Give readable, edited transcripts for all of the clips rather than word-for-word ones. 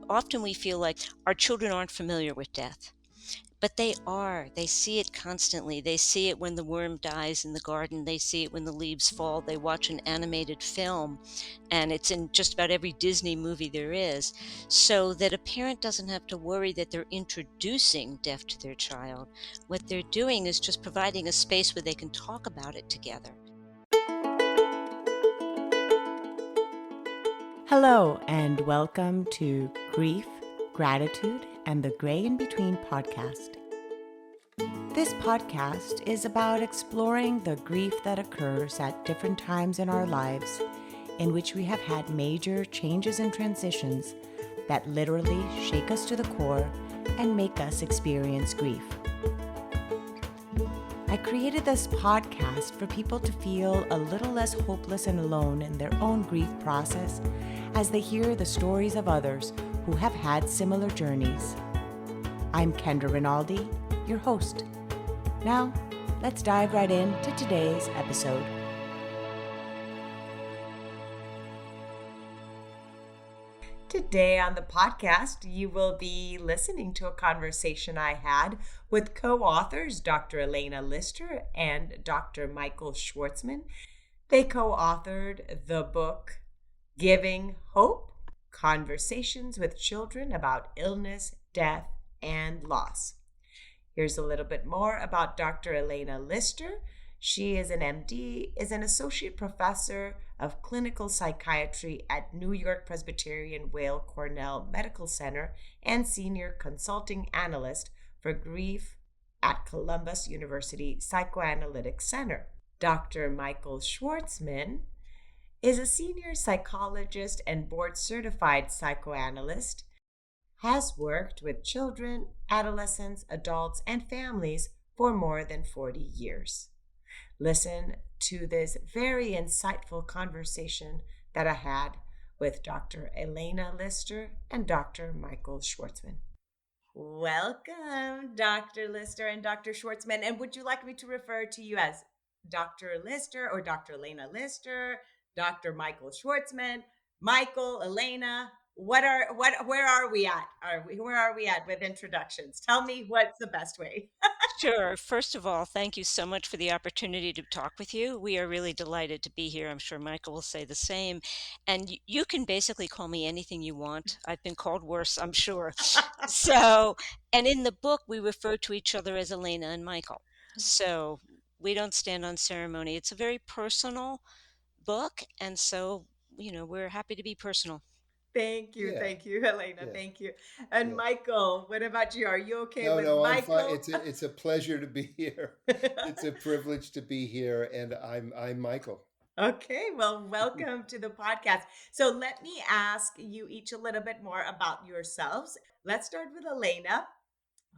Often we feel like our children aren't familiar with death, but they are. They see it constantly. They see it when the worm dies in the garden. They see it when the leaves fall. They watch an animated film, and it's in just about every Disney movie there is, so that a parent doesn't have to worry that they're introducing death to their child. What they're doing is just providing a space where they can talk about it together. Hello, and welcome to Grief, Gratitude, and the Gray in Between podcast. This podcast is about exploring the grief that occurs at different times in our lives, in which we have had major changes and transitions that literally shake us to the core and make us experience grief. I created this podcast for people to feel a little less hopeless and alone in their own grief process as they hear the stories of others who have had similar journeys. I'm Kendra Rinaldi, your host. Now, let's dive right into today's episode. Today on the podcast, you will be listening to a conversation I had with co-authors Dr. Elena Lister and Dr. Michael Schwartzman. They co-authored the book Giving Hope: Conversations with Children About Illness, Death, and Loss. Here's a little bit more about Dr. Elena Lister. She is an MD, is an associate professor of clinical psychiatry at York-Presbyterian Weill Cornell Medical Center and senior consulting analyst for grief at Columbus University Psychoanalytic Center. Dr. Michael Schwartzman is a senior psychologist and board-certified psychoanalyst, has worked with children, adolescents, adults, and families for more than 40 years. Listen to this very insightful conversation that I had with Dr. Elena Lister and Dr. Michael Schwartzman. Welcome, Dr. Lister and Dr. Schwartzman. And would you like me to refer to you as Dr. Lister or Dr. Elena Lister, Dr. Michael Schwartzman, Michael, Elena? Where are we at? Where are we at with introductions? Tell me what's the best way. Sure. First of all, thank you so much for the opportunity to talk with you. We are really delighted to be here. I'm sure Michael will say the same. And you can basically call me anything you want. I've been called worse, I'm sure. So, and in the book, we refer to each other as Elena and Michael. So we don't stand on ceremony. It's a very personal book. And so, we're happy to be personal. Thank you, Yeah, Helena. yeah, Thank you. And yeah. Michael, what about you? Are you okay No, with no, I'm fine. Michael? It's a pleasure to be here. It's a privilege to be here, and I'm Michael. Okay, well, welcome to the podcast. So let me ask you each a little bit more about yourselves. Let's start with Elena.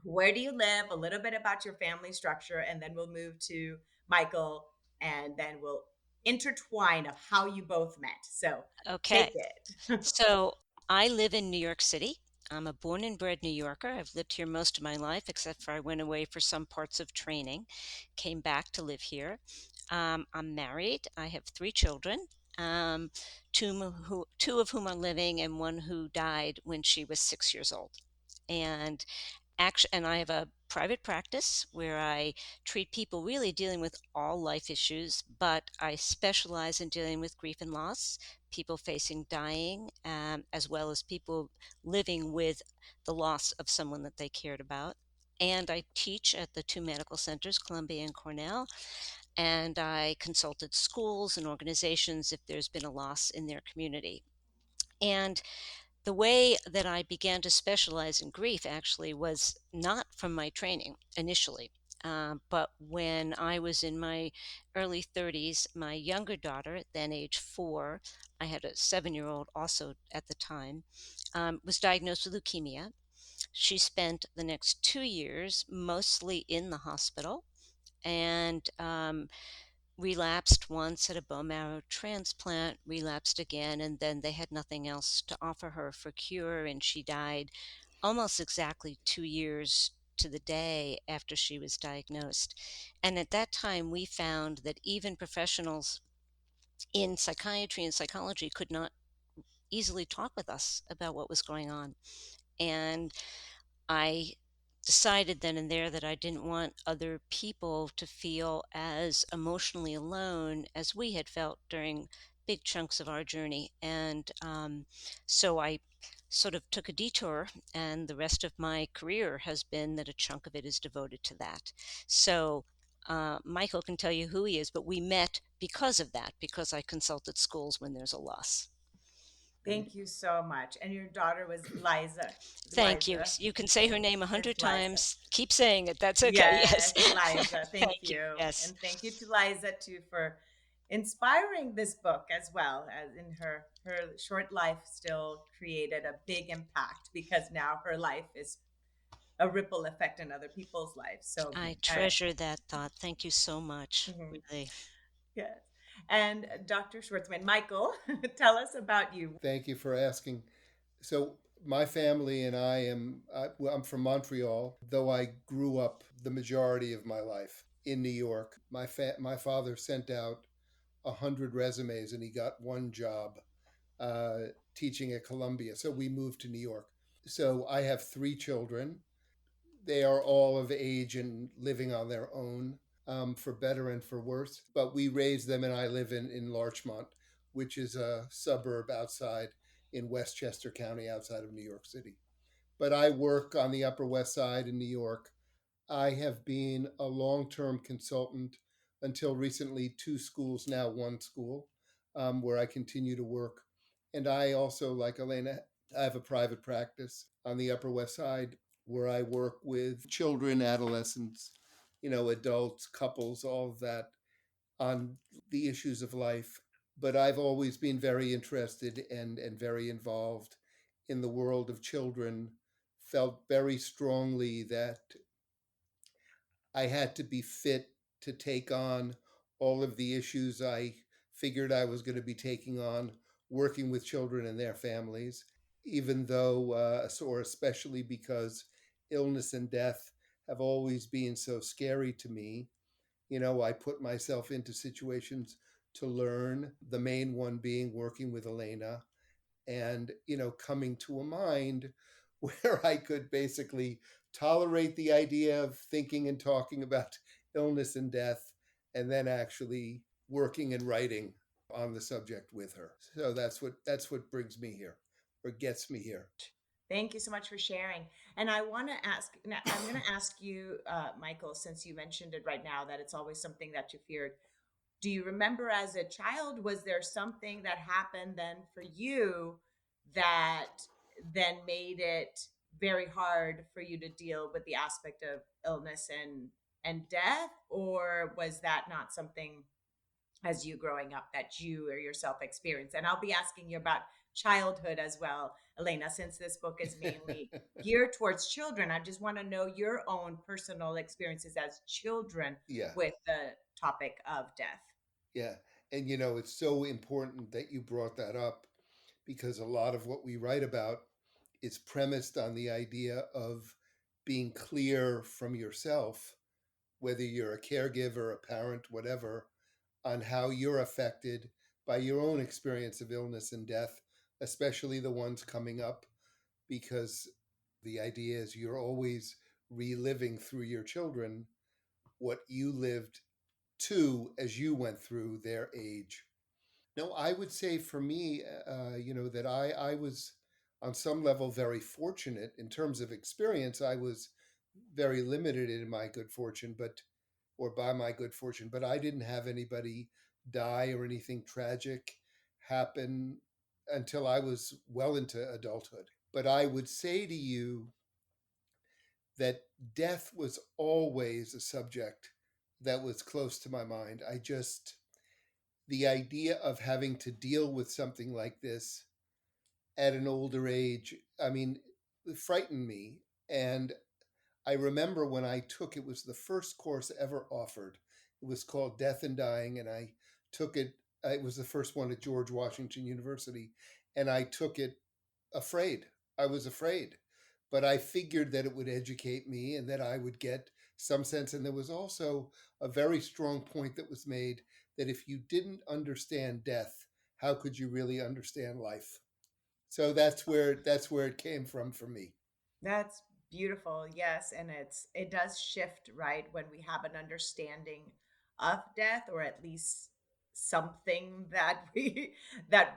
Where do you live? A little bit about your family structure, and then we'll move to Michael, and then we'll intertwine of how you both met. So take Okay. it. So I live in New York City. I'm a born and bred New Yorker. I've lived here most of my life, except for I went away for some parts of training, came back to live here. I'm married. I have three children, two of whom are living, and one who died when she was 6 years old. And I have a private practice where I treat people really dealing with all life issues, but I specialize in dealing with grief and loss, people facing dying, as well as people living with the loss of someone that they cared about. And I teach at the two medical centers, Columbia and Cornell, and I consulted schools and organizations if there's been a loss in their community. And the way that I began to specialize in grief actually was not from my training initially. But when I was in my early 30s, my younger daughter, then age 4, I had a 7-year-old also at the time, was diagnosed with leukemia. She spent the next 2 years mostly in the hospital and relapsed once at a bone marrow transplant, relapsed again, and then they had nothing else to offer her for cure, and she died almost exactly 2 years to the day after she was diagnosed. And at that time, we found that even professionals in psychiatry and psychology could not easily talk with us about what was going on. And I decided then and there that I didn't want other people to feel as emotionally alone as we had felt during big chunks of our journey. And so I sort of took a detour, and the rest of my career has been that a chunk of it is devoted to that. So Michael can tell you who he is, but we met because of that, because I consulted schools when there's a loss. Thank you so much. And your daughter was Liza. Is it Thank you. Liza? You can say her name a It's hundred Liza. times. Keep saying it. That's okay. Yes. Yes, Liza. Thank Thank you. you. Yes. And thank you to Liza too for inspiring this book as well, as in her short life still created a big impact, because now her life is a ripple effect in other people's lives. So I treasure that thought. Thank you so much. mhm, Really. yes. And Dr. Schwartzman, Michael, tell us about you. Thank you for asking. So my family and well, I'm from Montreal, though I grew up the majority of my life in New York. My father sent out 100 resumes and he got one job uh, teaching at Columbia. So we moved to New York. So I have three children. They are all of age and living on their own, for better and for worse. But we raised them, and I live in Larchmont, which is a suburb outside in Westchester County, outside of New York City. But I work on the Upper West Side in New York. I have been a long term consultant until recently, two schools, now one school, where I continue to work. And I also, like Elena, I have a private practice on the Upper West Side where I work with children, adolescents, adults, couples, all of that on the issues of life. But I've always been very interested and very involved in the world of children, felt very strongly that I had to be fit to take on all of the issues I figured I was going to be taking on working with children and their families, even though, or especially because illness and death have always been so scary to me. I put myself into situations to learn, the main one being working with Elena and coming to a mind where I could basically tolerate the idea of thinking and talking about illness and death, and then actually working and writing on the subject with her. So that's what brings me here, or gets me here. Thank you so much for sharing. And I want to ask, now I'm going to ask you, Michael, since you mentioned it right now, that it's always something that you feared. Do you remember as a child, was there something that happened then for you that then made it very hard for you to deal with the aspect of illness and death? Or was that not something as you growing up that you or yourself experienced? And I'll be asking you about childhood as well, Elena, since this book is mainly geared towards children. I just want to know your own personal experiences as children Yeah, with the topic of death. yeah. And it's so important that you brought that up, because a lot of what we write about is premised on the idea of being clear from yourself, whether you're a caregiver, a parent, whatever, on how you're affected by your own experience of illness and death, especially the ones coming up, because the idea is you're always reliving through your children what you lived too as you went through their age. No, I would say for me, that I was on some level very fortunate in terms of experience. I was very limited in my good fortune, or by my good fortune, but I didn't have anybody die or anything tragic happen until I was well into adulthood. But I would say to you that death was always a subject that was close to my mind. The idea of having to deal with something like this at an older age, I mean, it frightened me. And I remember when I took it was the first course ever offered. It was called Death and Dying, and I took it. It was the first one at George Washington University, and I took it afraid. I was afraid, but I figured that it would educate me and that I would get some sense. And there was also a very strong point that was made that if you didn't understand death, how could you really understand life? So that's where it came from for me. That's beautiful. Yes, and it does shift, right, when we have an understanding of death, or at least something that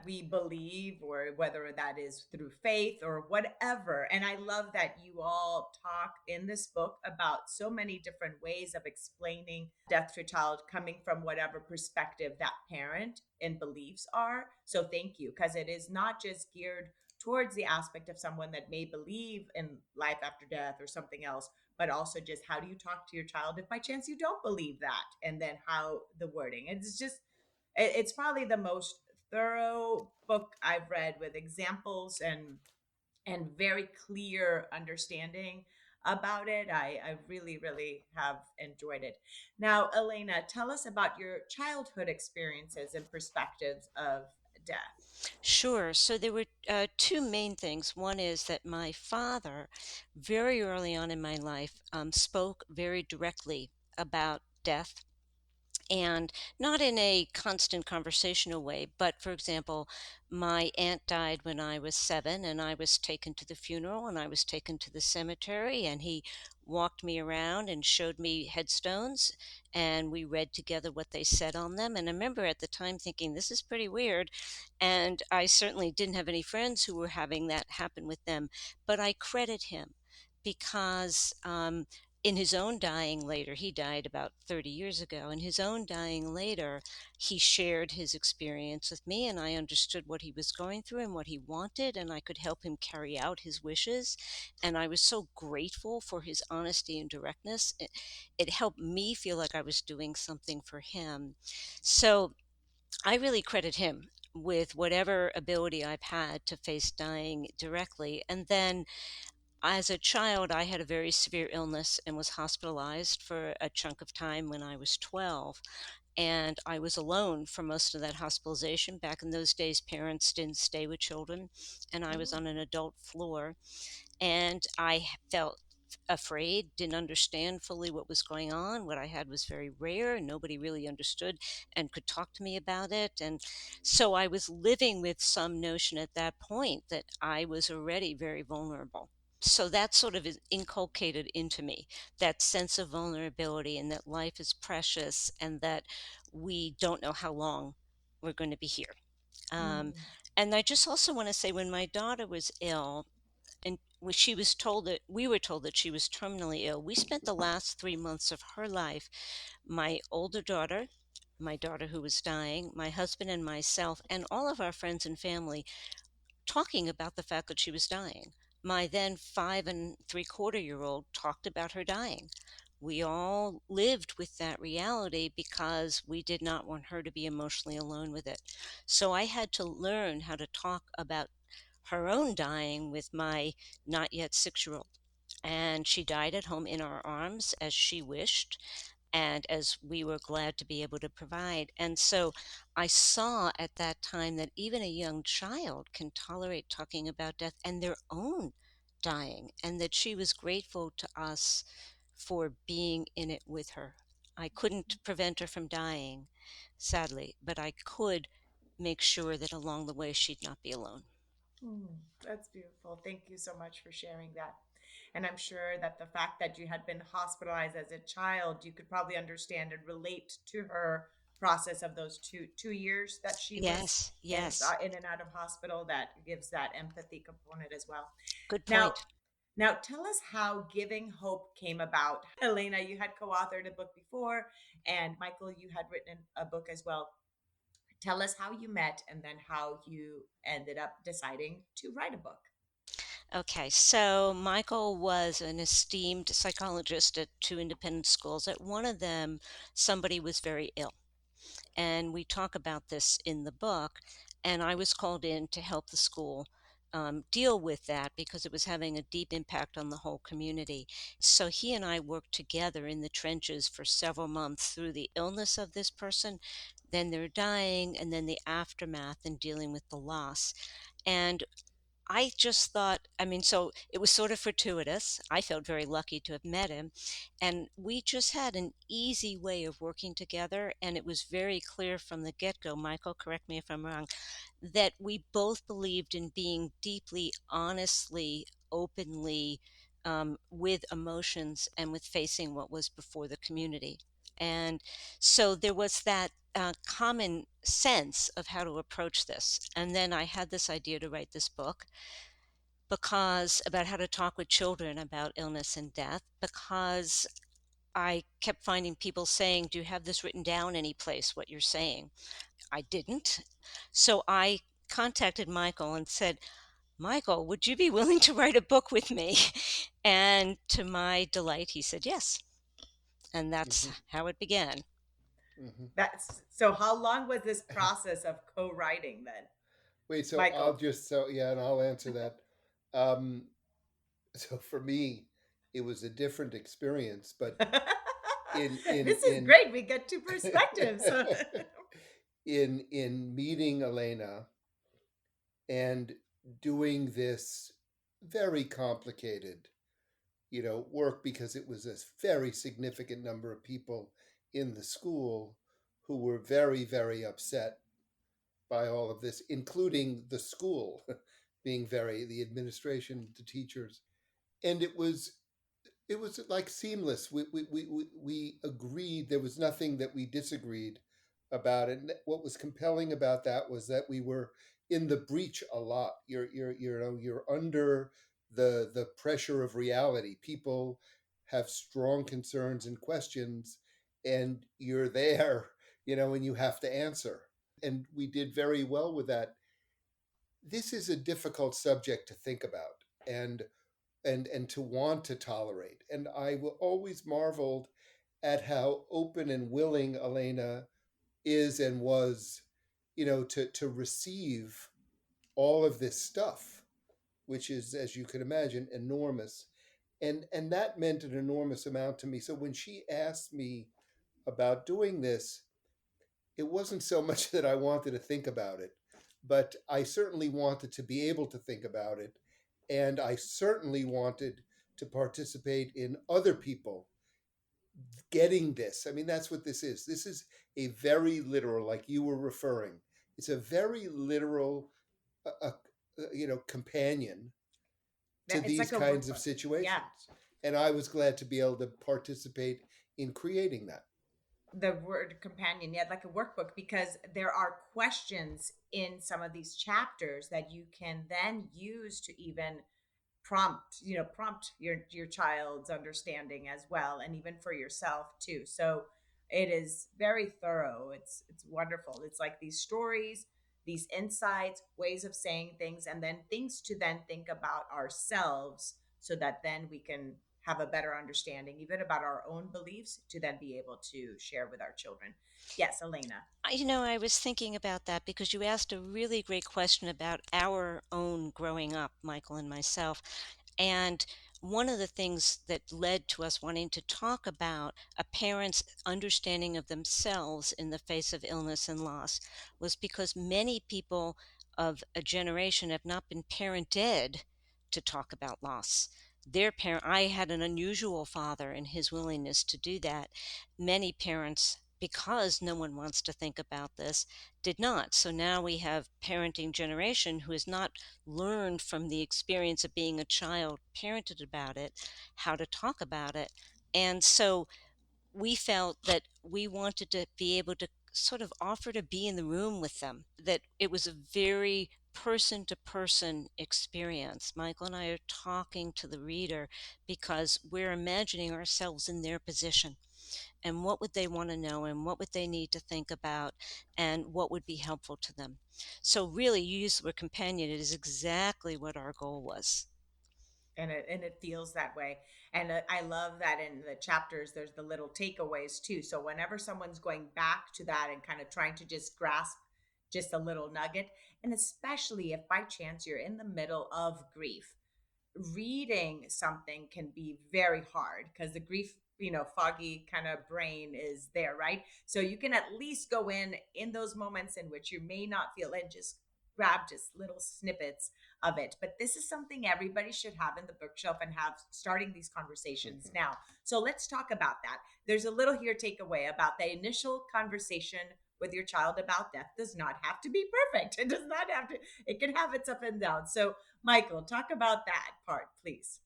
we believe, or whether that is through faith or whatever. And I love that you all talk in this book about so many different ways of explaining death to a child, coming from whatever perspective that parent and beliefs are. So thank you, because it is not just geared towards the aspect of someone that may believe in life after death or something else, but also just how do you talk to your child if by chance you don't believe that, and then how the wording. It's just, it's probably the most thorough book I've read, with examples and very clear understanding about it. I really, really have enjoyed it. Now, Elena, tell us about your childhood experiences and perspectives of death. Sure. So there were two main things. One is that my father, very early on in my life, spoke very directly about death, and not in a constant conversational way, but for example, my aunt died when I was 7, and I was taken to the funeral, and I was taken to the cemetery, and he walked me around and showed me headstones, and we read together what they said on them. And I remember at the time thinking, this is pretty weird, and I certainly didn't have any friends who were having that happen with them, but I credit him because in his own dying later, he died about 30 years ago. In his own dying later, he shared his experience with me, and I understood what he was going through and what he wanted, and I could help him carry out his wishes. And I was so grateful for his honesty and directness. It helped me feel like I was doing something for him. So I really credit him with whatever ability I've had to face dying directly. And then as a child, I had a very severe illness and was hospitalized for a chunk of time when I was 12. And I was alone for most of that hospitalization. Back in those days, parents didn't stay with children, and I was Mhm. on an adult floor. And I felt afraid, didn't understand fully what was going on. What I had was very rare, and nobody really understood and could talk to me about it. And so I was living with some notion at that point that I was already very vulnerable. So that sort of is inculcated into me, that sense of vulnerability, and that life is precious, and that we don't know how long we're going to be here. Um, Mm. and I just also want to say, when my daughter was ill, and she was told that we were told that she was terminally ill, we spent the last 3 months of her life, my older daughter, my daughter who was dying, my husband and myself, and all of our friends and family, talking about the fact that she was dying. My then 5 and 3/4 year old talked about her dying. We all lived with that reality because we did not want her to be emotionally alone with it. So I had to learn how to talk about her own dying with my not yet 6 year old. And she died at home in our arms as she wished, and as we were glad to be able to provide. And so I saw at that time that even a young child can tolerate talking about death and their own dying, and that she was grateful to us for being in it with her. I couldn't prevent her from dying, sadly, but I could make sure that along the way she'd not be alone. Mm, that's beautiful. Thank you so much for sharing that. And I'm sure that the fact that you had been hospitalized as a child, you could probably understand and relate to her process of those two years that she was Yes, yes. in and out of hospital. That gives that empathy component as well. Good Now, point. now tell us how Giving Hope came about. Elena, you had co-authored a book before, and Michael, you had written a book as well. Tell us how you met, and then how you ended up deciding to write a book. Okay, so Michael was an esteemed psychologist at two independent schools. At one of them, somebody was very ill, and we talk about this in the book. And I was called in to help the school deal with that because it was having a deep impact on the whole community. So he and I worked together in the trenches for several months through the illness of this person, then their dying, and then the aftermath and dealing with the loss. And I just thought, I mean, so it was sort of fortuitous. I felt very lucky to have met him. And we just had an easy way of working together. And it was very clear from the get go, Michael, correct me if I'm wrong, that we both believed in being deeply, honestly, openly, with emotions and with facing what was before the community. And so there was that common sense of how to approach this. And then I had this idea to write this book because about how to talk with children about illness and death, because I kept finding people saying, "Do you have this written down any place, what you're saying?" I didn't. So I contacted Michael and said, "Michael, would you be willing to write a book with me?" And to my delight, he said yes. And that's Hmm. how it began. Hmm. That's so. How long was this process of co-writing then, Wait, so Michael? yeah, and I'll answer that. Um, so for me, it was a different experience, but This is great. We get two perspectives. in meeting Elena and doing this very complicated, work, because it was a very significant number of people in the school who were very, very upset by all of this, including the school being the administration, the teachers. And it was like seamless. We agreed. There was nothing that we disagreed about it. And what was compelling about that was that we were in the breach a lot. You're under the pressure of reality. People have strong concerns and questions, and you're there, and you have to answer. And we did very well with that. This is a difficult subject to think about. And to want to tolerate. And I will always marveled at how open and willing Elena is and was, to receive all of this stuff, which is, as you can imagine, enormous. And that meant an enormous amount to me. So when she asked me about doing this, it wasn't so much that I wanted to think about it, but I certainly wanted to be able to think about it. And I certainly wanted to participate in other people getting this. I mean, that's what this is. This is a very literal, like you were referring, it's a very literal, companion to It's these like a kinds of workbook. Yeah. situations. And I was glad to be able to participate in creating that. The word companion, yeah, like a workbook, because there are questions in some of these chapters that you can then use to even prompt your child's understanding as well, and even for yourself too. So it is very thorough. It's wonderful. It's like these stories, these insights, ways of saying things, and then things to then think about ourselves, so that then we can have a better understanding even about our own beliefs, to then be able to share with our children. Yes, Elena. I was thinking about that because you asked a really great question about our own growing up, Michael and myself. And one of the things that led to us wanting to talk about a parent's understanding of themselves in the face of illness and loss was because many people of a generation have not been parented to talk about loss. I had an unusual father in his willingness to do that. Many parents, because no one wants to think about this, did not. So now we have parenting generation who has not learned from the experience of being a child, parented about it, how to talk about it. And so we felt that we wanted to be able to sort of offer to be in the room with them, that it was a very person to person experience. Michael and I are talking to the reader because we're imagining ourselves in their position and what would they want to know and what would they need to think about and what would be helpful to them. So really, you use the word companion. It is exactly what our goal was. And it feels that way. And I love that in the chapters there's the little takeaways too, so whenever someone's going back to that and kind of trying to just grasp just a little nugget, and especially if by chance you're in the middle of grief, reading something can be very hard because the grief, foggy kind of brain is there, right? So you can at least go in those moments in which you may not feel, and just grab just little snippets of it. But this is something everybody should have in the bookshelf and have starting these conversations Mhm. now. So let's talk about that. There's a little here takeaway about the initial conversation with your child about death does not have to be perfect. It does not have to, it can have its up and downs. So, Michael, talk about that part, please.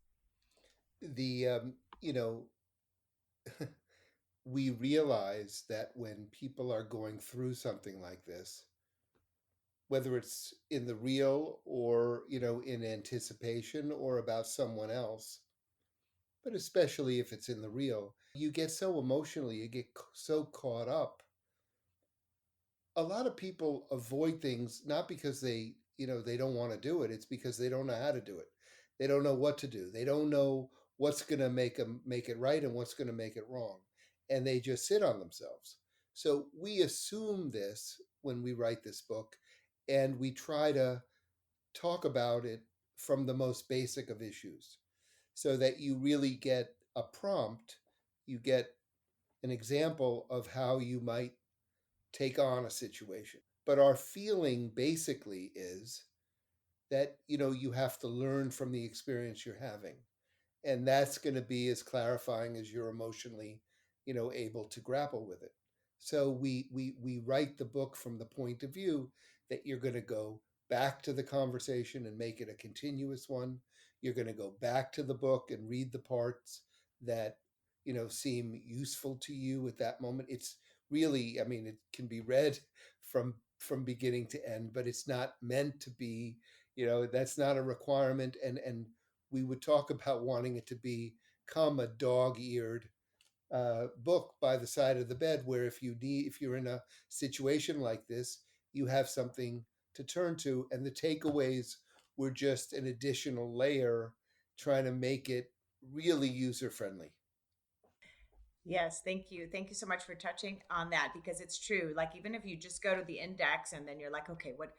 The you know we realize that when people are going through something like this, whether it's in the real or in anticipation or about someone else, but especially if it's in the real, you get so emotional, you get so caught up. A lot of people avoid things not because they don't want to do it. It's because they don't know how to do it. They don't know what to do. They don't know what's going to make them make it right and what's going to make it wrong, and they just sit on themselves. So we assume this when we write this book, and we try to talk about it from the most basic of issues so that you really get a prompt, you get an example of how you might take on a situation. But our feeling basically is that you have to learn from the experience you're having, and that's going to be as clarifying as you're emotionally able to grapple with it. So we write the book from the point of view that you're going to go back to the conversation and make it a continuous one. You're going to go back to the book and read the parts that seem useful to you at that moment. It's really, I mean, it can be read from beginning to end, but it's not meant to be, that's not a requirement. And we would talk about wanting it to become a dog-eared book by the side of the bed, where if you're in a situation like this, you have something to turn to, and the takeaways were just an additional layer, trying to make it really user friendly. Yes, thank you. Thank you so much for touching on that because it's true. Like even if you just go to the index and then you're like, okay, what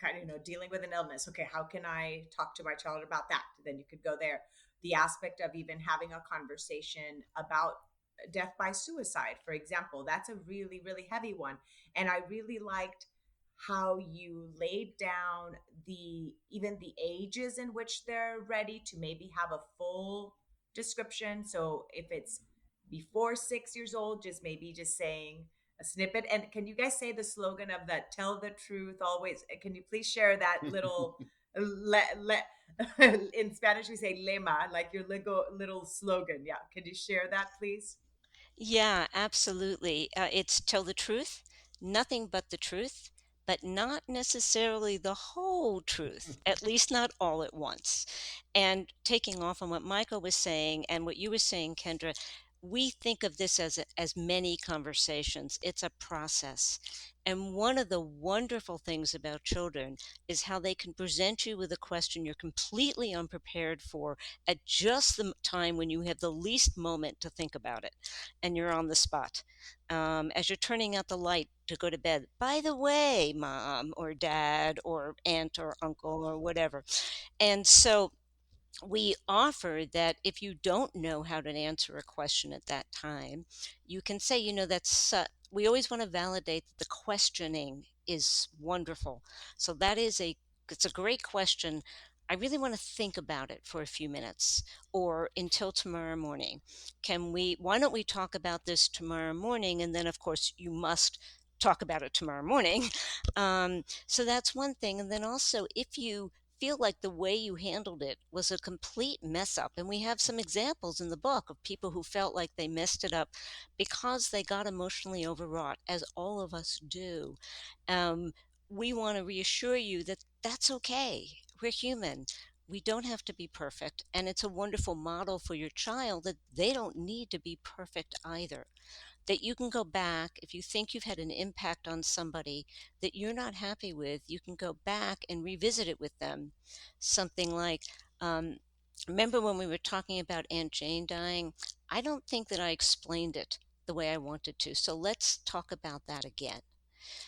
kind of, dealing with an illness. Okay, how can I talk to my child about that? Then you could go there. The aspect of even having a conversation about death by suicide, for example, that's a really, really heavy one. And I really liked how you laid down the even the ages in which they're ready to maybe have a full description. So if it's before 6 years old, just maybe just saying a snippet. And can you guys say the slogan of that? Tell the truth always. Can you please share that little in Spanish we say lema, like your little slogan. Yeah. Can you share that, please? Yeah, absolutely. It's tell the truth, nothing but the truth, but not necessarily the whole truth, at least not all at once. And taking off on what Michael was saying and what you were saying, Kendra, we think of this as many conversations. It's a process. And one of the wonderful things about children is how they can present you with a question you're completely unprepared for at just the time when you have the least moment to think about it and you're on the spot. As you're turning out the light to go to bed, by the way, mom or dad or aunt or uncle or whatever. And so we offer that if you don't know how to answer a question at that time, you can say, we always want to validate that the questioning is wonderful. So it's a great question. I really want to think about it for a few minutes or until tomorrow morning. Why don't we talk about this tomorrow morning? And then, of course, you must talk about it tomorrow morning. So that's one thing. And then also, if you feel like the way you handled it was a complete mess up. And we have some examples in the book of people who felt like they messed it up because they got emotionally overwrought, as all of us do. Um, we want to reassure you that that's okay. We're human. We don't have to be perfect. And it's a wonderful model for your child that they don't need to be perfect either, that you can go back if you think you've had an impact on somebody that you're not happy with. You can go back and revisit it with them. Something like, um, remember when we were talking about Aunt Jane dying? I don't think that I explained it the way I wanted to. So let's talk about that again.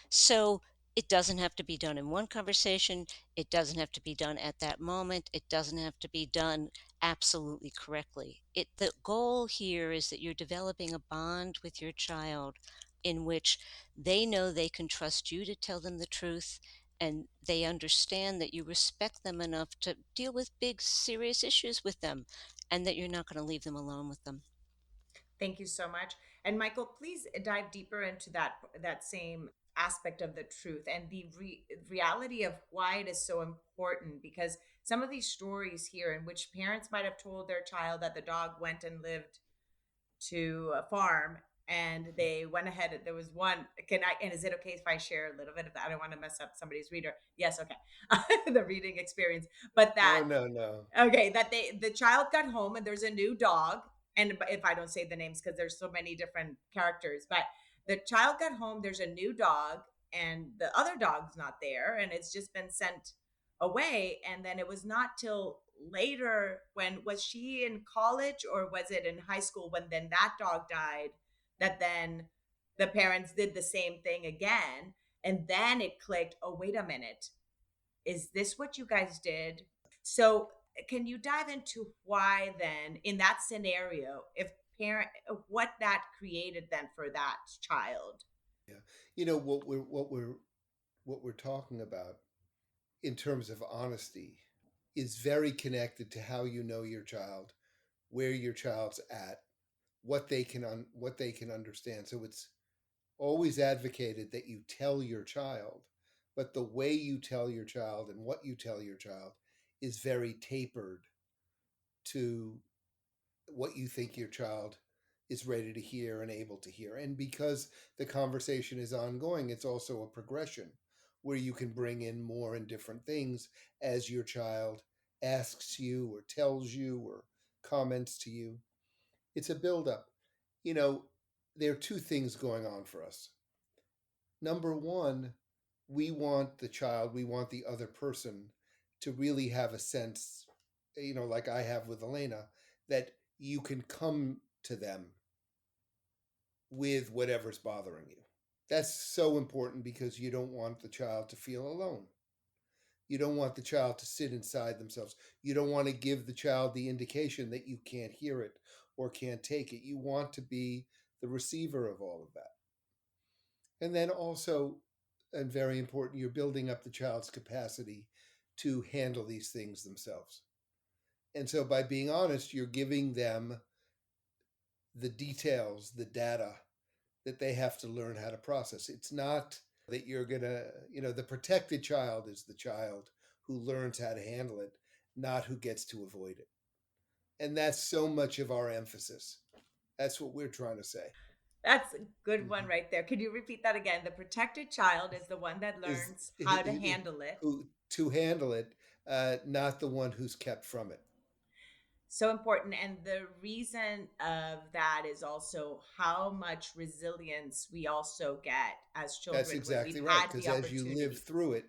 So it doesn't have to be done in one conversation. It doesn't have to be done at that moment. It doesn't have to be done absolutely correctly. The goal here is that you're developing a bond with your child in which they know they can trust you to tell them the truth, and they understand that you respect them enough to deal with big, serious issues with them, and that you're not going to leave them alone with them. Thank you so much. And Michael, please dive deeper into that same aspect of the truth and the reality of why it is so important, because some of these stories here in which parents might have told their child that the dog went and lived to a farm and they went ahead. There was one. Can I? And is it okay if I share a little bit of that? I don't want to mess up somebody's reader. Yes, okay. The reading experience, but No, that no, no. okay, that the child got home and there's a new dog. And if I don't say the names because there's so many different characters, but the child got home, there's a new dog, and the other dog's not there, and it's just been sent away. And then it was not till later, when was she in college or was it in high school, when then that dog died, that then the parents did the same thing again. And then it clicked, oh, wait a minute, is this what you guys did? So, can you dive into why then, in that scenario, if parent, what that created then for that child? Yeah. What we're talking about in terms of honesty is very connected to how you know your child, where your child's at, what they can understand. So it's always advocated that you tell your child, but the way you tell your child and what you tell your child is very tapered to what you think your child is ready to hear and able to hear. And because the conversation is ongoing, it's also a progression where you can bring in more and different things as your child asks you or tells you or comments to you. It's a buildup. You know, there are two things going on for us. Number one, we want the other person to really have a sense, like I have with Elena, that you can come to them with whatever's bothering you. That's so important because you don't want the child to feel alone. You don't want the child to sit inside themselves. You don't want to give the child the indication that you can't hear it or can't take it. You want to be the receiver of all of that. And then also, and very important, you're building up the child's capacity to handle these things themselves. And so by being honest, you're giving them the details, the data that they have to learn how to process. It's not that you're going to, the protected child is the child who learns how to handle it, not who gets to avoid it. And that's so much of our emphasis. That's what we're trying to say. That's a good one Mm-hmm. right there. Could you repeat that again? The protected child is the one that Is learns how to handle it. who to handle it, not the one who's kept from it. So important. And the reason of that is also how much resilience we also get as That's children when we've exactly right. had Because the as you live opportunity. through it,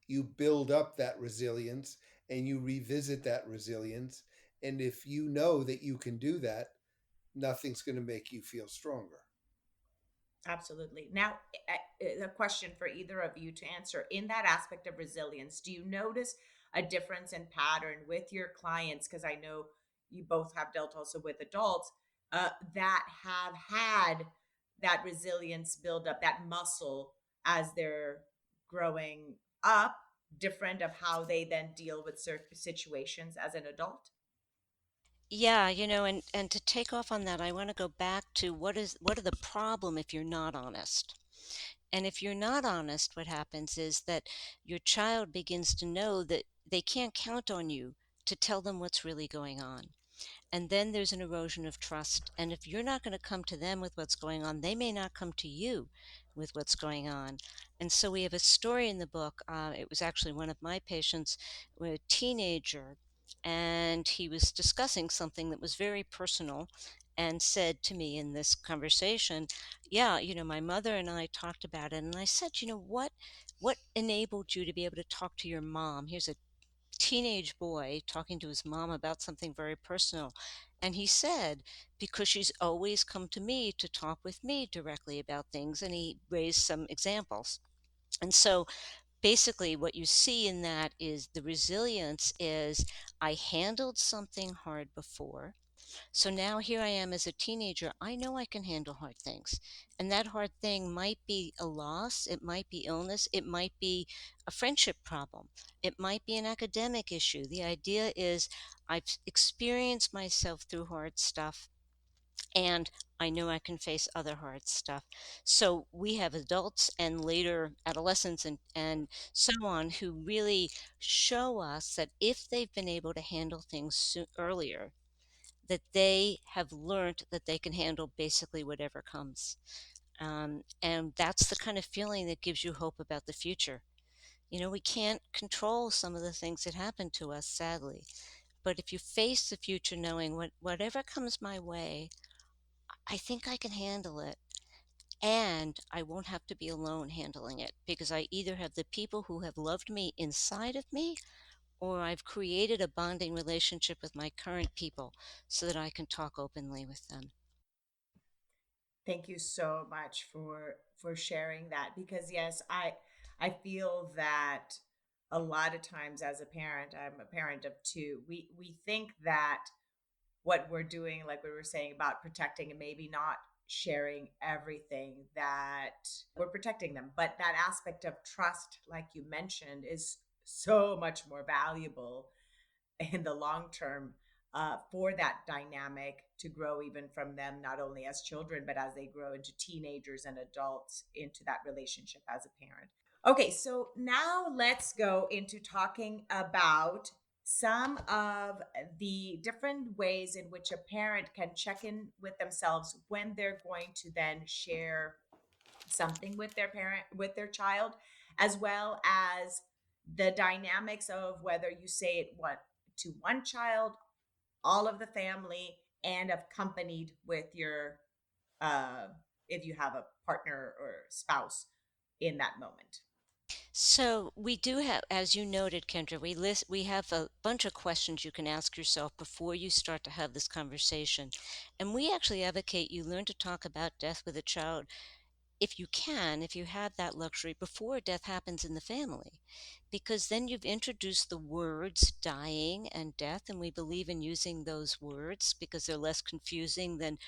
you build up that resilience and you revisit that resilience. And if you know that you can do that, nothing's going to make you feel stronger. Absolutely. Now, a question for either of you to answer. In that aspect of resilience, do you notice a difference in pattern with your clients? Because I know you both have dealt also with adults that have had that resilience build up, that muscle as they're growing up, different of how they then deal with certain situations as an adult. Yeah, and to take off on that, I want to go back to what are the problem if you're not honest? And if you're not honest, what happens is that your child begins to know that they can't count on you to tell them what's really going on. And then there's an erosion of trust. And if you're not going to come to them with what's going on, they may not come to you with what's going on. And so we have a story in the book. It was actually one of my patients, a teenager, and he was discussing something that was very personal and said to me in this conversation, yeah, my mother and I talked about it. And I said, what enabled you to be able to talk to your mom? Here's a teenage boy talking to his mom about something very personal. And he said, because she's always come to me to talk with me directly about things. And he raised some examples. And so basically, what you see in that is the resilience is I handled something hard before. So now here I am as a teenager. I know I can handle hard things. And that hard thing might be a loss, it might be illness, it might be a friendship problem, it might be an academic issue. The idea is I've experienced myself through hard stuff, and I know I can face other hard stuff. So we have adults and later adolescents and so on who really show us that if they've been able to handle things earlier, that they have learned that they can handle basically whatever comes. And that's the kind of feeling that gives you hope about the future. You know, we can't control some of the things that happen to us, sadly. But if you face the future knowing whatever comes my way, I think I can handle it. And I won't have to be alone handling it because I either have the people who have loved me inside of me, or I've created a bonding relationship with my current people so that I can talk openly with them. Thank you so much for sharing that, because yes, I feel that a lot of times as a parent, I'm a parent of two, we think that what we're doing, like we were saying about protecting and maybe not sharing everything, that we're protecting them, but that aspect of trust, like you mentioned, is so much more valuable in the long term, for that dynamic to grow, even from them, not only as children, but as they grow into teenagers and adults, into that relationship as a parent. Okay, so now let's go into talking about some of the different ways in which a parent can check in with themselves when they're going to then share something with their parent, with their child, as well as the dynamics of whether you say it what to one child, all of the family, and accompanied with your uh if you have a partner or spouse in that moment. So we do have, as you noted, Kendra, we have a bunch of questions you can ask yourself before you start to have this conversation. And we actually advocate you learn to talk about death with a child if you can, if you have that luxury, before death happens in the family. Because then you've introduced the words dying and death, and we believe in using those words because they're less confusing than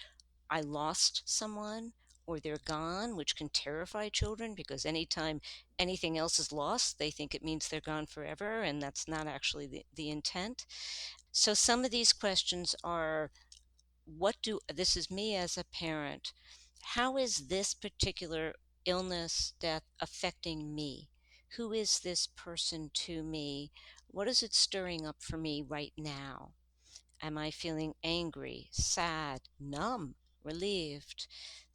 I lost someone or they're gone, which can terrify children because anytime anything else is lost, they think it means they're gone forever, and that's not actually the intent. So some of these questions are this is me as a parent. How is this particular illness, death affecting me? Who is this person to me? What is it stirring up for me right now? Am I feeling angry, sad, numb, relieved?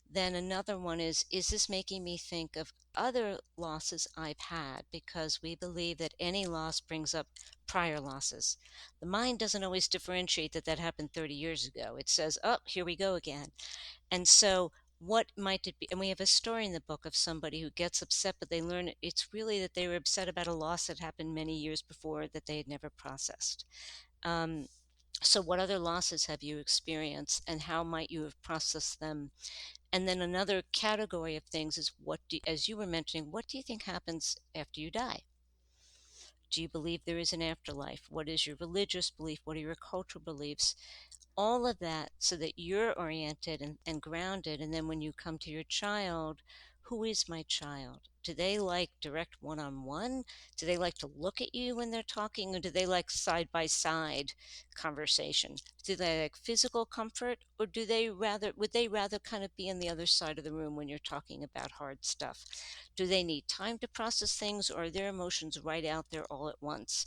Then another one is this making me think of other losses I've had? Because we believe that any loss brings up prior losses. The mind doesn't always differentiate that that happened 30 years ago. It says, oh, here we go again. And so, what might it be? And we have a story in the book of somebody who gets upset, but they learn it's really that they were upset about a loss that happened many years before that they had never processed. Um, so, what other losses have you experienced, and how might you have processed them? And then another category of things is as you were mentioning, what do you think happens after you die? Do you believe there is an afterlife? What is your religious belief? What are your cultural beliefs? All of that so that you're oriented and grounded. And then when you come to your child, who is my child? Do they like direct one on one? Do they like to look at you when they're talking? Or do they like side by side conversation? Do they like physical comfort? Or would they rather kind of be on the other side of the room when you're talking about hard stuff? Do they need time to process things, or are their emotions right out there all at once?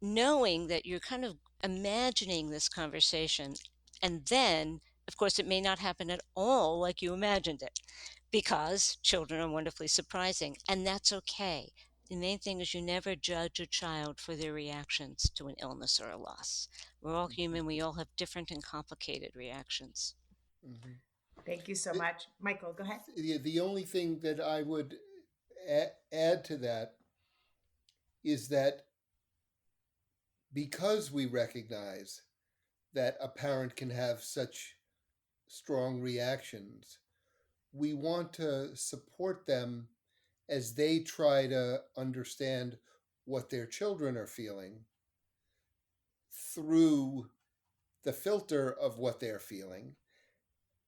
Knowing that you're kind of imagining this conversation, and then of course it may not happen at all like you imagined it, because children are wonderfully surprising, and that's okay. The main thing is you never judge a child for their reactions to an illness or a loss. We're all Mm-hmm. human, we all have different and complicated reactions. Mm-hmm. Thank you so The, much. Michael, go ahead. the only thing that I would add to that is that because we recognize that a parent can have such strong reactions, we want to support them as they try to understand what their children are feeling through the filter of what they're feeling.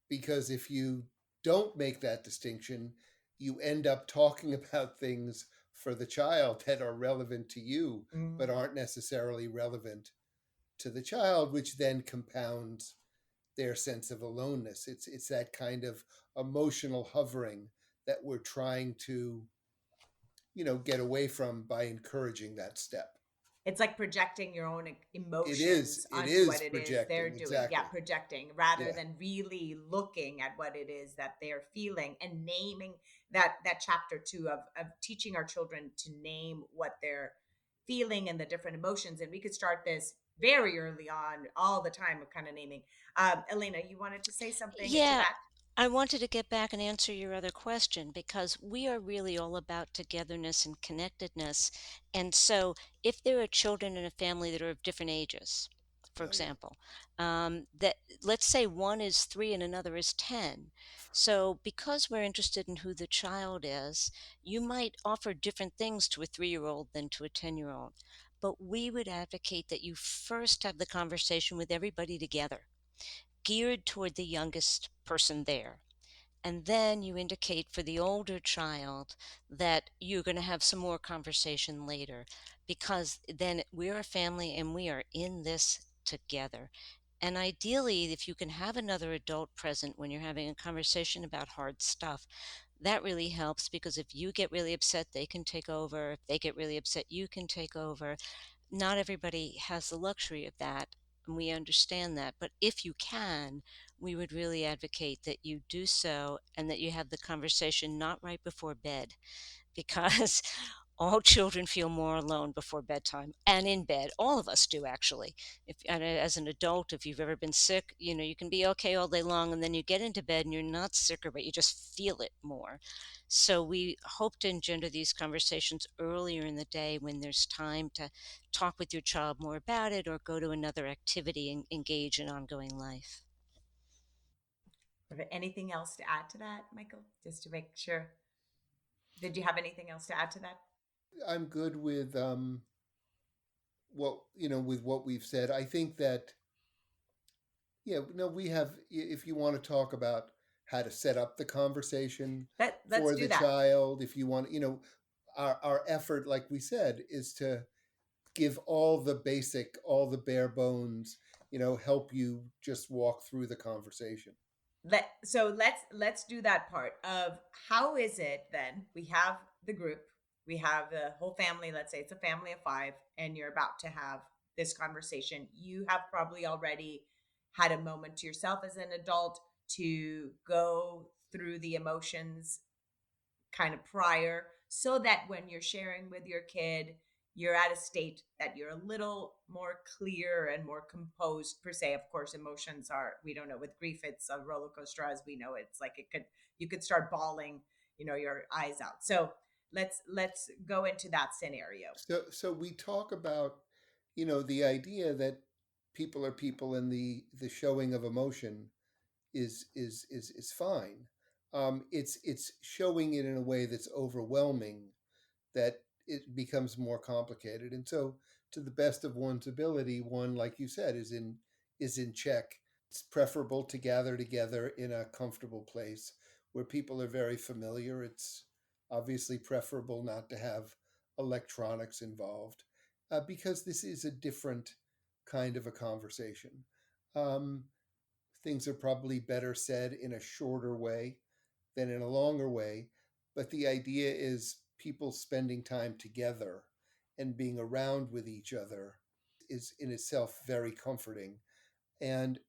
Because if you don't make that distinction, you end up talking about things for the child that are relevant to you, but Mm. aren't necessarily relevant to the child, which then compounds their sense of aloneness. It's that kind of emotional hovering that we're trying to, get away from by encouraging that step. It's like projecting your own It is. emotions It onto is what it is they're projecting, doing. Yeah, exactly. projecting rather Yeah. than really looking at what it is that they're feeling and naming that chapter two of teaching our children to name what they're feeling and the different emotions. And we could start this very early on, all the time of kind of naming. Elena, you wanted to say something to Yeah, that? I wanted to get back and answer your other question because we are really all about togetherness and connectedness. And so, if there are children in a family that are of different ages, for Oh, yeah. example, that let's say one is 3 and another is 10. So, because we're interested in who the child is, you might offer different things to a 3-year-old than to a 10-year-old. But we would advocate that you first have the conversation with everybody together, geared toward the youngest person there. And then you indicate for the older child that you're going to have some more conversation later, because then we're a family and we are in this together. And ideally, if you can have another adult present when you're having a conversation about hard stuff, that really helps, because if you get really upset, they can take over. If they get really upset, you can take over. Not everybody has the luxury of that, and we understand that. But if you can, we would really advocate that you do so and that you have the conversation not right before bed, because all children feel more alone before bedtime and in bed. All of us do, actually. If and as an adult, if you've ever been sick, you can be okay all day long, and then you get into bed and you're not sicker, but you just feel it more. So we hope to engender these conversations earlier in the day when there's time to talk with your child more about it or go to another activity and engage in ongoing life. Anything else to add to that, Michael? Just to make sure. Did you have anything else to add to that? I'm good with what we've said. I think that, yeah, no, we have, if you want to talk about how to set up the conversation Let's for do the that. child, if you want, our effort, like we said, is to give all the bare bones, help you just walk through the conversation. Let's do that part of how is it then we have the group, we have the whole family, let's say it's a family of 5 and you're about to have this conversation. You have probably already had a moment to yourself as an adult to go through the emotions kind of prior, so that when you're sharing with your kid, you're at a state that you're a little more clear and more composed per se. Of course, emotions are, we don't know, with grief it's a roller coaster, as we know. It's like you could start bawling, your eyes out. So let's go into that scenario. So we talk about, the idea that people are people, and the showing of emotion is fine. It's showing it in a way that's overwhelming, that it becomes more complicated. And so, to the best of one's ability, one, like you said, is in check. It's preferable to gather together in a comfortable place where people are very familiar. It's obviously preferable not to have electronics involved, because this is a different kind of a conversation. Um, Things are probably better said in a shorter way than in a longer way. But the idea is people spending time together and being around with each other is in itself very comforting. And,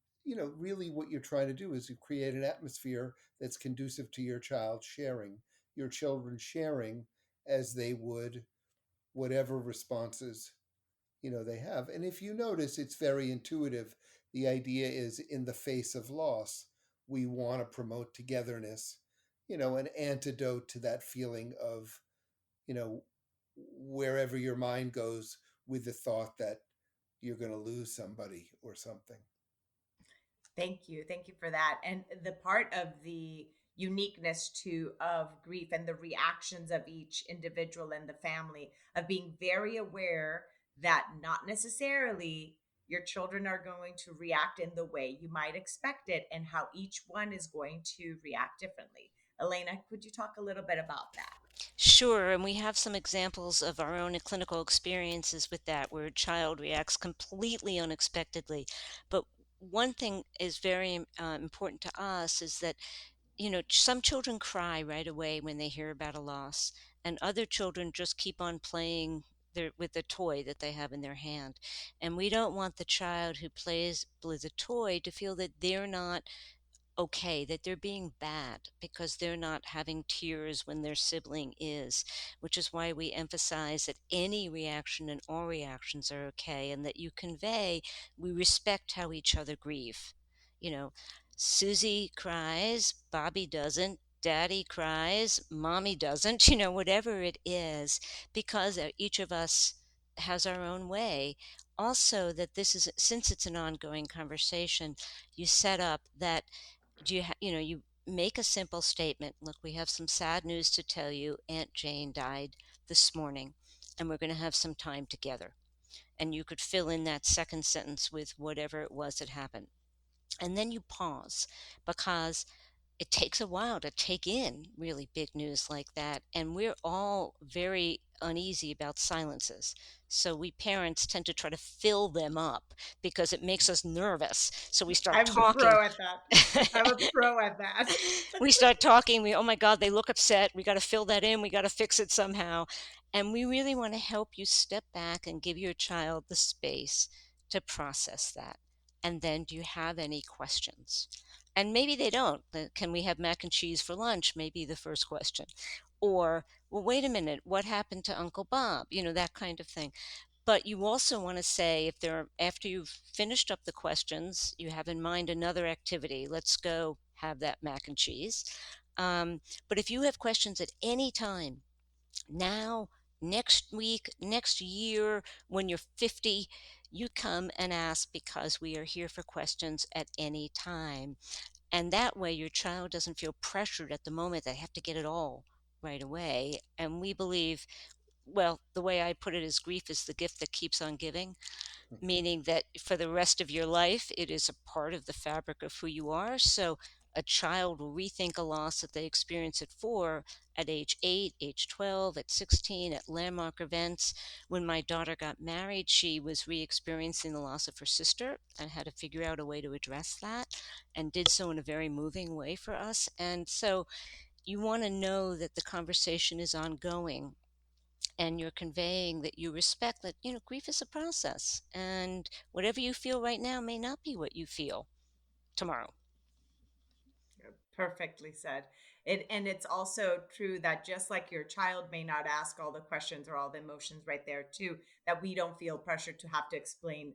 really what you're trying to do is you create an atmosphere that's conducive to your children sharing as they would whatever responses they have. And if you notice, it's very intuitive. The idea is, in the face of loss, we want to promote togetherness, an antidote to that feeling of, you know wherever your mind goes with the thought that you're going to lose somebody or something. Thank you. Thank you for that. And the part of the uniqueness too of grief and the reactions of each individual and the family, of being very aware that not necessarily your children are going to react in the way you might expect it, and how each one is going to react differently. Elena, could you talk a little bit about that? Sure, and we have some examples of our own clinical experiences with that, where a child reacts completely unexpectedly. But one thing is very important to us is that, some children cry right away when they hear about a loss, and other children just keep on playing with the toy that they have in their hand. And we don't want the child who plays with a toy to feel that they're not okay, that they're being bad because they're not having tears when their sibling is, which is why we emphasize that any reaction and all reactions are okay, and that you convey we respect how each other grieve. You know, Susie cries, Bobby doesn't. Daddy cries, mommy doesn't, whatever it is, because each of us has our own way. Also, that this is, since it's an ongoing conversation, you set up that you make a simple statement. Look, we have some sad news to tell you. Aunt Jane died this morning, and we're going to have some time together. And you could fill in that second sentence with whatever it was that happened. And then you pause, because it takes a while to take in really big news like that. And we're all very uneasy about silences. So we parents tend to try to fill them up because it makes us nervous. So we start I'm the talking. pro at that. I'm a pro at that. We start talking. Oh my God, they look upset. We got to fill that in. We got to fix it somehow. And we really want to help you step back and give your child the space to process that. And then, do you have any questions? And maybe they don't. Can we have mac and cheese for lunch? Maybe the first question. Or, well, wait a minute, what happened to Uncle Bob? That kind of thing. But you also want to say, if there, after you've finished up the questions, you have in mind another activity. Let's go have that mac and cheese. But if you have questions at any time, now, next week, next year, when you're 50, you come and ask, because we are here for questions at any time. And that way, your child doesn't feel pressured at the moment. They have to get it all right away. And we believe, well, the way I put it is, grief is the gift that keeps on giving, meaning that for the rest of your life, it is a part of the fabric of who you are. So a child will rethink a loss that they experience at 4, at age 8, age 12, at 16, at landmark events. When my daughter got married, she was re-experiencing the loss of her sister and had to figure out a way to address that, and did so in a very moving way for us. And so you want to know that the conversation is ongoing, and you're conveying that you respect that, grief is a process, and whatever you feel right now may not be what you feel tomorrow. Perfectly said. And it's also true that just like your child may not ask all the questions or all the emotions right there too, that we don't feel pressure to have to explain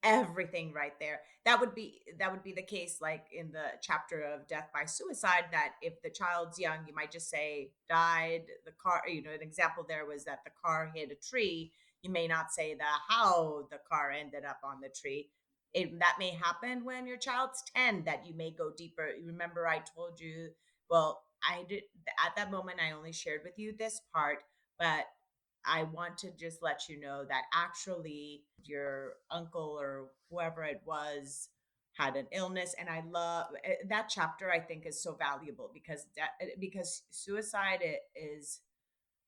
everything right there. That would be the case, like in the chapter of death by suicide, that if the child's young, you might just say died the car. An example there was that the car hit a tree. You may not say the how the car ended up on the tree. That may happen when your child's 10, that you may go deeper. Remember, I told you, well, I did at that moment, I only shared with you this part, but I want to just let you know that actually your uncle or whoever it was had an illness. And I love that chapter. I think is so valuable because suicide is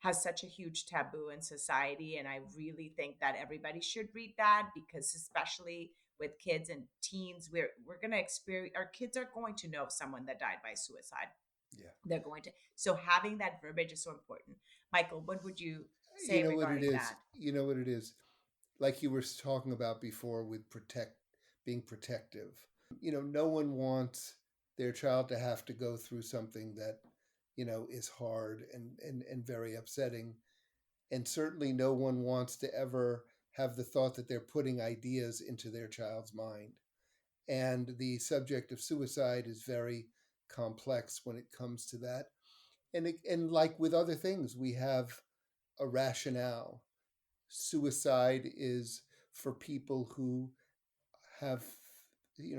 has such a huge taboo in society, and I really think that everybody should read that, because especially with kids and teens, we're going to experience, our kids are going to know someone that died by suicide. Yeah. They're going to, so having that verbiage is so important. Michael, what would you You say know what it regarding is? that? You know what it is? Like you were talking about before with being protective. No one wants their child to have to go through something that, is hard and very upsetting. And certainly no one wants to ever have the thought that they're putting ideas into their child's mind. And the subject of suicide is very complex when it comes to that. And like with other things, we have a rationale. Suicide is for people who have,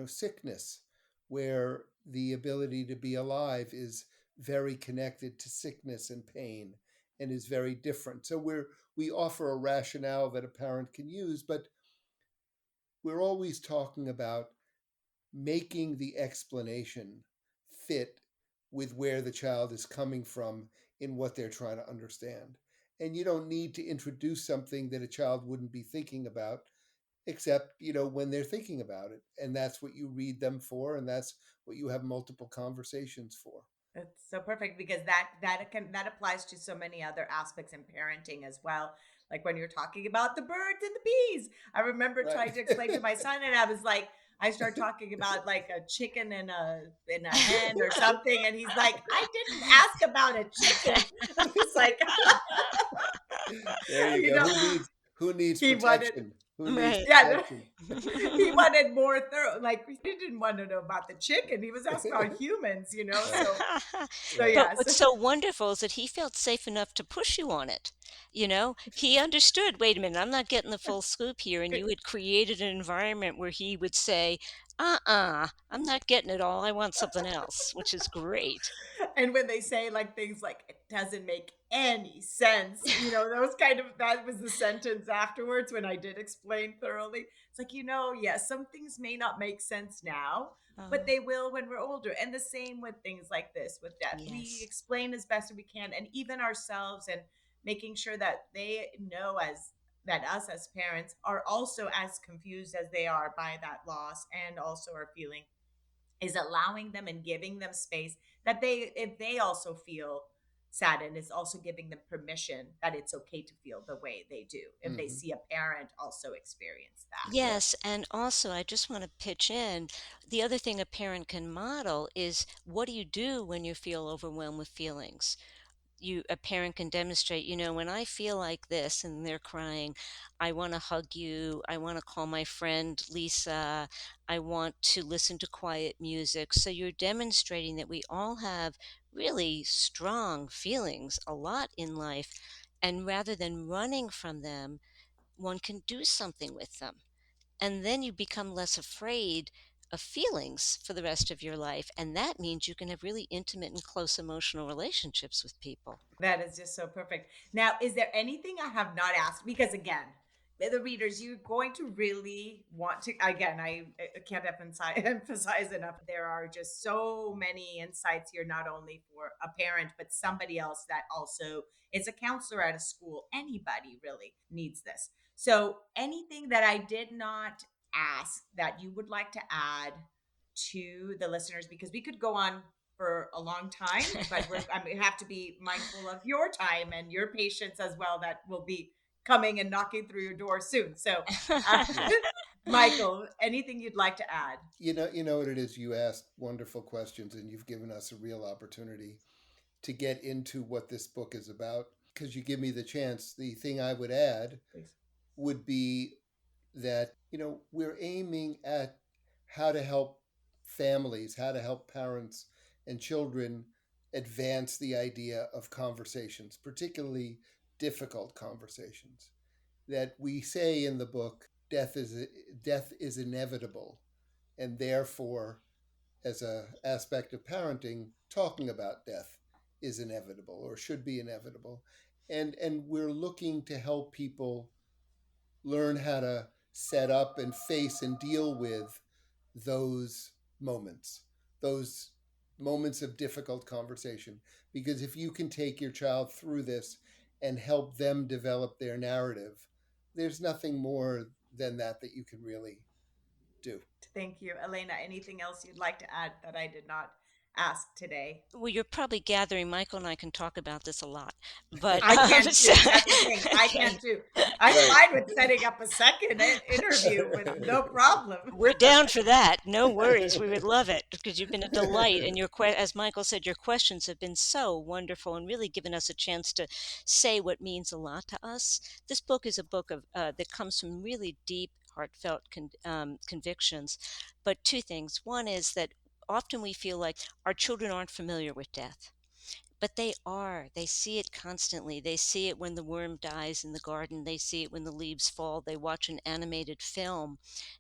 sickness, where the ability to be alive is very connected to sickness and pain, and is very different. So we offer a rationale that a parent can use, but we're always talking about making the explanation fit with where the child is coming from in what they're trying to understand. And you don't need to introduce something that a child wouldn't be thinking about, except, when they're thinking about it. And that's what you read them for, and that's what you have multiple conversations for. It's so perfect because that applies to so many other aspects in parenting as well. Like when you're talking about the birds and the bees. I remember Right. trying to explain to my son, and I was like, I start talking about like a chicken and a hen or something, and he's like, I didn't ask about a chicken. I was like, There you you go. know, Who needs he wanted, protection? Who needs Right. yeah, protection? he wanted more thorough. Like he didn't want to know about the chicken. He was asking about humans, Right. So Right. But yeah. So, what's so wonderful is that he felt safe enough to push you on it. He understood, wait a minute, I'm not getting the full scoop here. And you had created an environment where he would say, I'm not getting it all. I want something else, which is great. and when they say like things like it doesn't make any sense, those kind of, that was the sentence afterwards when I did explain thoroughly. It's like, yes, some things may not make sense now, but Oh, they will when we're older. And the same with things like this with death. We yes. explain as best as we can, and even ourselves, and making sure that they know as that us as parents are also as confused as they are by that loss, and also are feeling, is allowing them and giving them space that they, if they also feel saddened, is also giving them permission that it's okay to feel the way they do if they Mm-hmm. see a parent also experience that. Right. Yes, and also I just want to pitch in. The other thing a parent can model is what do you do when you feel overwhelmed with feelings? A parent can demonstrate, when I feel like this and they're crying, I want to hug you, I want to call my friend Lisa, I want to listen to quiet music. So you're demonstrating that we all have really strong feelings a lot in life, and rather than running from them, one can do something with them. And then you become less afraid of feelings for the rest of your life, and that means you can have really intimate and close emotional relationships with people. That is just so perfect. Now, is there anything I have not asked? Because again, the readers, you're going to really want to. Again, I can't emphasize enough. There are just so many insights here, not only for a parent, but somebody else that also is a counselor at a school. Anybody really needs this. So, anything that I did not ask that you would like to add to the listeners, because we could go on for a long time, but we have to be mindful of your time and your patients as well that will be coming and knocking through your door soon. So, uh, Yeah. Michael, anything you'd like to add? You know what it is. You asked wonderful questions, and you've given us a real opportunity to get into what this book is about. Because you give me the chance, the thing I would add Please. would be that we're aiming at how to help families, how to help parents and children advance the idea of conversations, particularly difficult conversations. That we say in the book, death is inevitable, and therefore, as a aspect of parenting, talking about death is inevitable or should be inevitable, and we're looking to help people learn how to set up and face and deal with those moments, those moments of difficult conversation. Because if you can take your child through this and help them develop their narrative, there's nothing more than that you can really do. Thank you, Elena. Anything else you'd like to add that I did not ask today? Well, you're probably gathering Michael and I can talk about this a lot, but I can so, too. That's the thing. I can okay, too. I'm Right. fine with setting up a second interview with no problem. we're down for that. No worries, we would love it because you've been a delight, and as Michael said, your questions have been so wonderful and really given us a chance to say what means a lot to us. This book is a book of that comes from really deep, heartfelt convictions. But two things: one is that often we feel like our children aren't familiar with death. But they are. They see it constantly. They see it when the worm dies in the garden. They see it when the leaves fall. They watch an animated film,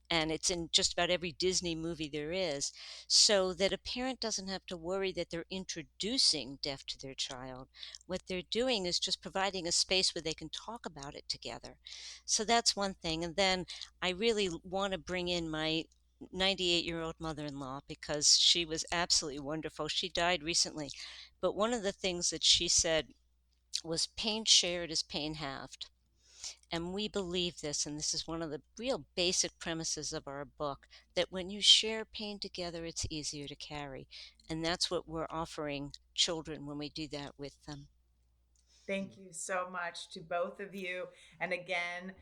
and it's in just about every Disney movie there is, so that a parent doesn't have to worry that they're introducing death to their child. What they're doing is just providing a space where they can talk about it together. So that's one thing. And then I really want to bring in my 98-year-old mother-in-law because she was absolutely wonderful. She died recently, but one of the things that she said was pain shared is pain halved. And we believe this, and this is one of the real basic premises of our book, that when you share pain together, it's easier to carry. And that's what we're offering children when we do that with them. Thank you so much to both of you. And again,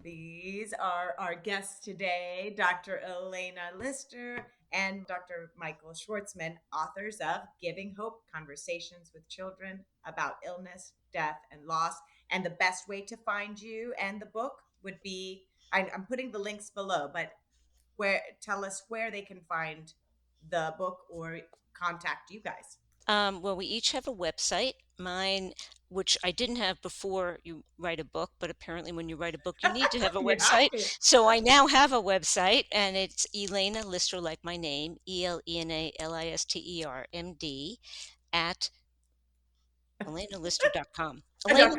these are our guests today, Dr. Elena Lister and Dr. Michael Schwartzman, authors of Giving Hope: Conversations with Children About Illness, Death, and Loss. And the best way to find you and the book would be, I'm putting the links below, but tell us where they can find the book or contact you guys. Well, we each have a website. Mine, which I didn't have before you write a book, but apparently when you write a book, you need to have a You have website. to. So I now have a website, and it's Elena Lister, like my name, ELENALISTER MD, at ElenaLister.com. Yeah.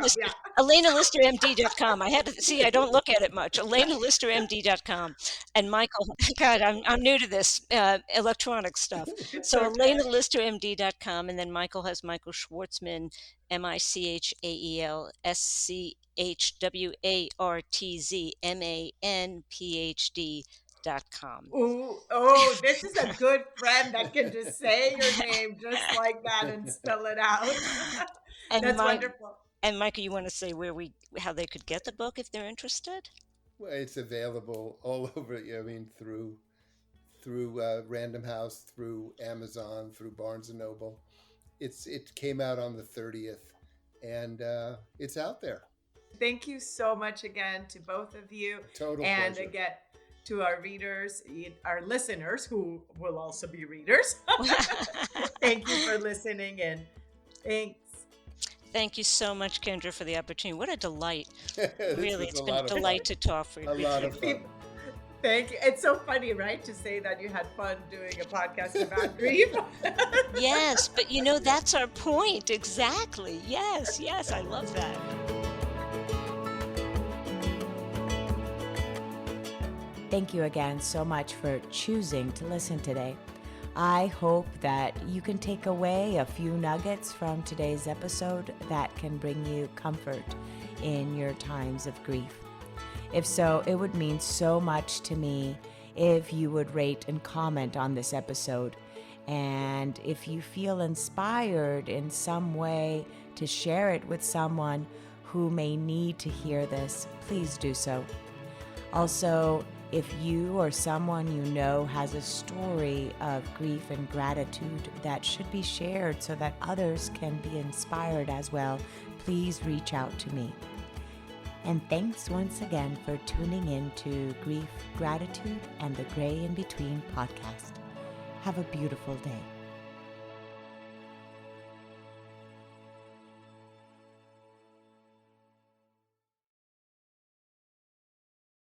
ElenaListerMD.com. I had to see, I don't look at it much. ElenaListerMD.com. And Michael, God, I'm new to this electronic stuff. It's So okay. ElenaListerMD.com. And then Michael has Michael Schwartzman, MichaelSchwartzmanPhD.com. Ooh, oh, this is a good friend that can just say your name just like that and spell it out. And That's Mike, wonderful. and Michael, you want to say how they could get the book if they're interested? Well, it's available all over. I mean, through Random House, through Amazon, through Barnes and Noble. It came out on the 30th, and it's out there. Thank you so much again to both of you. Total and pleasure. Again, to our readers, our listeners, who will also be readers. Thank you for listening, and thanks. Thank you so much, Kendra, for the opportunity. What a delight. Really, it's a been lot a of delight to talk a lot of fun. Thank you. It's so funny, right, to say that you had fun doing a podcast about grief. Yes, but that's our point. Exactly. Yes, I love that. Thank you again so much for choosing to listen today. I hope that you can take away a few nuggets from today's episode that can bring you comfort in your times of grief. If so, it would mean so much to me if you would rate and comment on this episode. And if you feel inspired in some way to share it with someone who may need to hear this, please do so. Also, if you or someone you know has a story of grief and gratitude that should be shared so that others can be inspired as well, please reach out to me. And thanks once again for tuning in to Grief, Gratitude, and the Gray in Between podcast. Have a beautiful day.